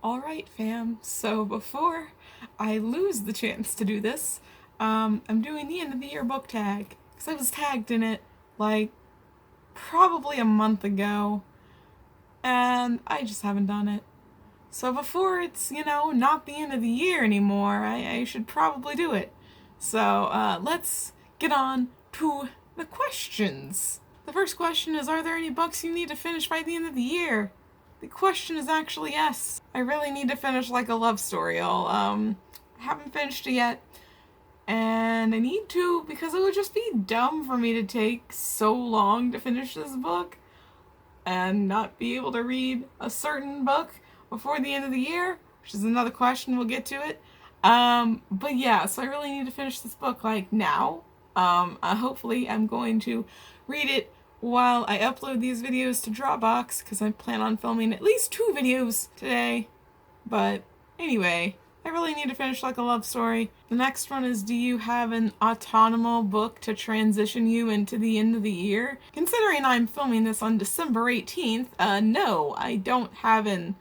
Alright fam, so before I lose the chance to do this, I'm doing the end of the year book tag, because I was tagged in it, like, probably a month ago, and I just haven't done it. So before it's, not the end of the year anymore, I should probably do it. So, let's get on to the questions. The first question is, are there any books you need to finish by the end of the year? The question is actually yes. I really need to finish Like a Love Story. I haven't finished it yet, and I need to because it would just be dumb for me to take so long to finish this book and not be able to read a certain book before the end of the year, which is another question. We'll get to it. But yeah, so I really need to finish this book like now. Hopefully I'm going to read it while I upload these videos to Dropbox, because I plan on filming at least 2 videos today. But anyway, I really need to finish Like a Love Story. The next one is, do you have an autumnal book to transition you into the end of the year? Considering I'm filming this on December 18th, no, I don't have an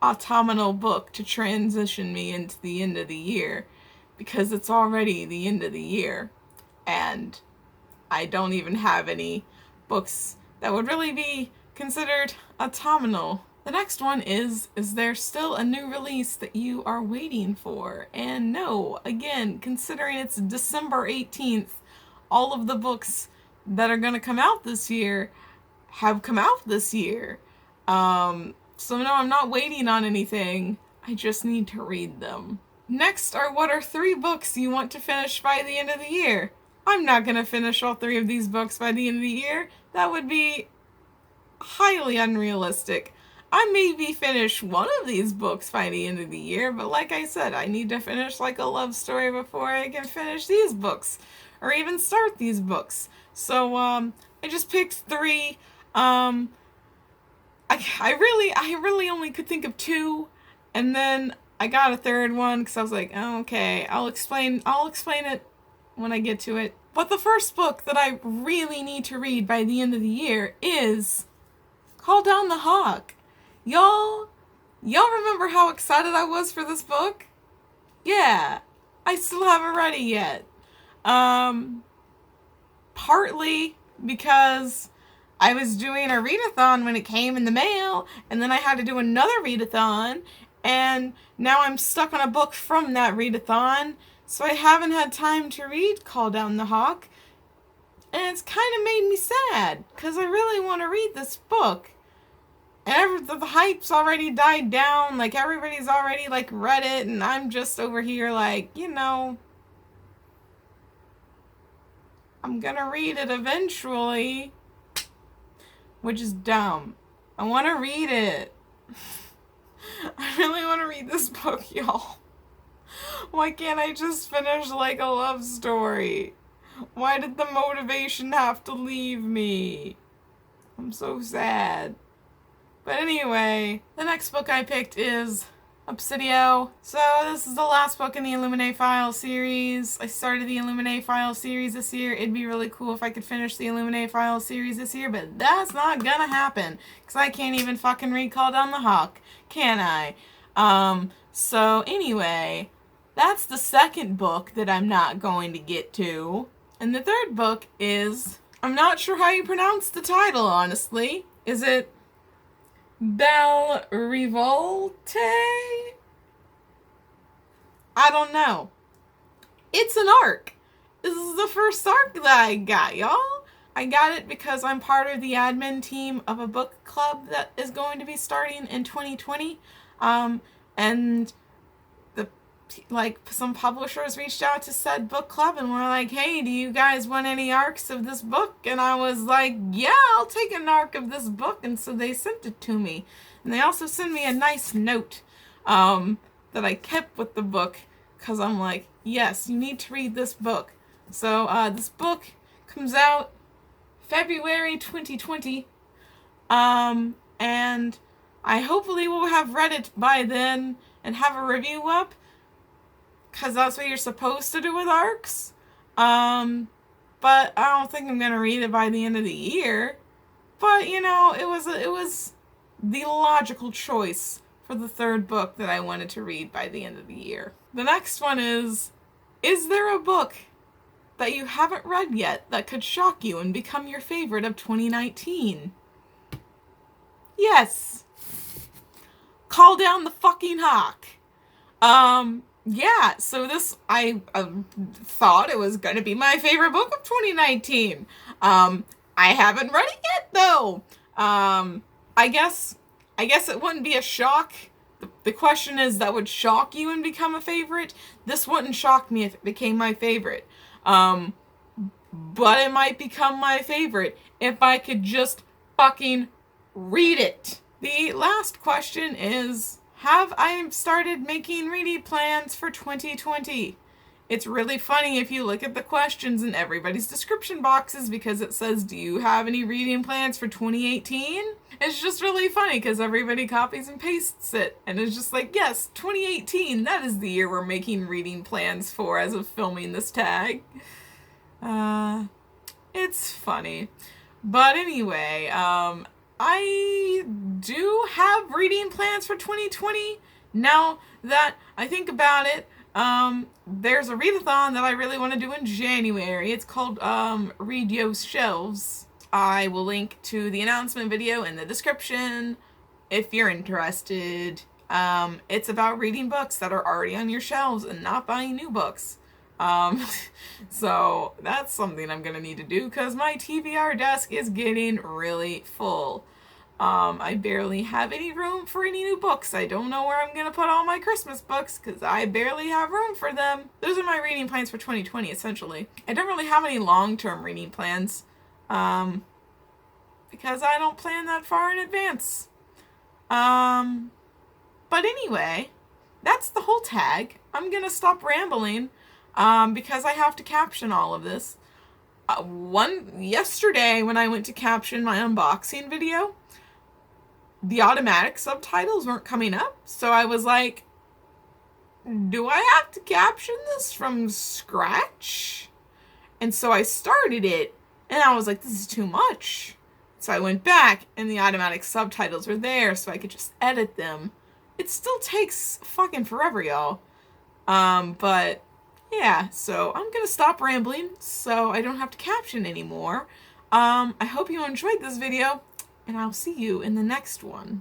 autumnal book to transition me into the end of the year, because it's already the end of the year, and I don't even have any books that would really be considered autumnal. The next one is there still a new release that you are waiting for? And no, again, considering it's December 18th, all of the books that are going to come out this year have come out this year. So no, I'm not waiting on anything. I just need to read them. Next are, what are 3 books you want to finish by the end of the year? I'm not going to finish all 3 of these books by the end of the year. That would be highly unrealistic. I maybe finish one of these books by the end of the year, but like I said, I need to finish Like a Love Story before I can finish these books, or even start these books. So, I just picked 3. I really only could think of 2, and then I got a third one because I was like, oh, okay, I'll explain it when I get to it. But the first book that I really need to read by the end of the year is Call Down the Hawk. Y'all remember how excited I was for this book? Yeah, I still haven't read it yet. Partly because I was doing a readathon when it came in the mail, and then I had to do another readathon, and now I'm stuck on a book from that readathon, so I haven't had time to read Call Down the Hawk, and it's kind of made me sad, because I really want to read this book. And the hype's already died down, like everybody's already like read it, and I'm just over here like, I'm gonna read it eventually, which is dumb. I want to read it. I really want to read this book, y'all. Why can't I just finish Like a Love Story? Why did the motivation have to leave me? I'm so sad. But anyway, the next book I picked is Obsidian. So this is the last book in the Illuminae File series. I started the Illuminae File series this year. It'd be really cool if I could finish the Illuminae File series this year, but that's not gonna happen, because I can't even fucking read Call Down the Hawk, can I? So anyway, that's the second book that I'm not going to get to. And the third book is, I'm not sure how you pronounce the title, honestly. Is it Belle Revolt? I don't know. It's an arc. This is the first arc that I got, y'all. I got it because I'm part of the admin team of a book club that is going to be starting in 2020. And some publishers reached out to said book club and were like, hey, do you guys want any arcs of this book? And I was like, yeah, I'll take an arc of this book. And so they sent it to me. And they also sent me a nice note that I kept with the book, because I'm like, yes, you need to read this book. So this book comes out February 2020. And I hopefully will have read it by then and have a review up, because that's what you're supposed to do with arcs. But I don't think I'm gonna read it by the end of the year. But it was the logical choice for the third book that I wanted to read by the end of the year. The next one is there a book that you haven't read yet that could shock you and become your favorite of 2019? Yes. Call down the fucking hawk. Yeah, so this, I thought it was going to be my favorite book of 2019. I haven't read it yet, though. I guess it wouldn't be a shock. The question is, that would shock you and become a favorite? This wouldn't shock me if it became my favorite. But it might become my favorite if I could just fucking read it. The last question is, have I started making reading plans for 2020? It's really funny if you look at the questions in everybody's description boxes because it says, do you have any reading plans for 2018? It's just really funny because everybody copies and pastes it. And it's just like, yes, 2018, that is the year we're making reading plans for as of filming this tag. It's funny. But anyway, I do have reading plans for 2020. Now that I think about it, there's a readathon that I really want to do in January. It's called Read Yo's Shelves. I will link to the announcement video in the description if you're interested. It's about reading books that are already on your shelves and not buying new books. So that's something I'm gonna need to do because my TBR desk is getting really full. I barely have any room for any new books. I don't know where I'm gonna put all my Christmas books because I barely have room for them. Those are my reading plans for 2020, essentially. I don't really have any long-term reading plans, because I don't plan that far in advance. But anyway, that's the whole tag. I'm gonna stop rambling, because I have to caption all of this. Yesterday when I went to caption my unboxing video, the automatic subtitles weren't coming up, so I was like, do I have to caption this from scratch? And so I started it, and I was like, this is too much. So I went back, and the automatic subtitles were there, so I could just edit them. It still takes fucking forever, y'all. But yeah, so I'm gonna stop rambling so I don't have to caption anymore. I hope you enjoyed this video, and I'll see you in the next one.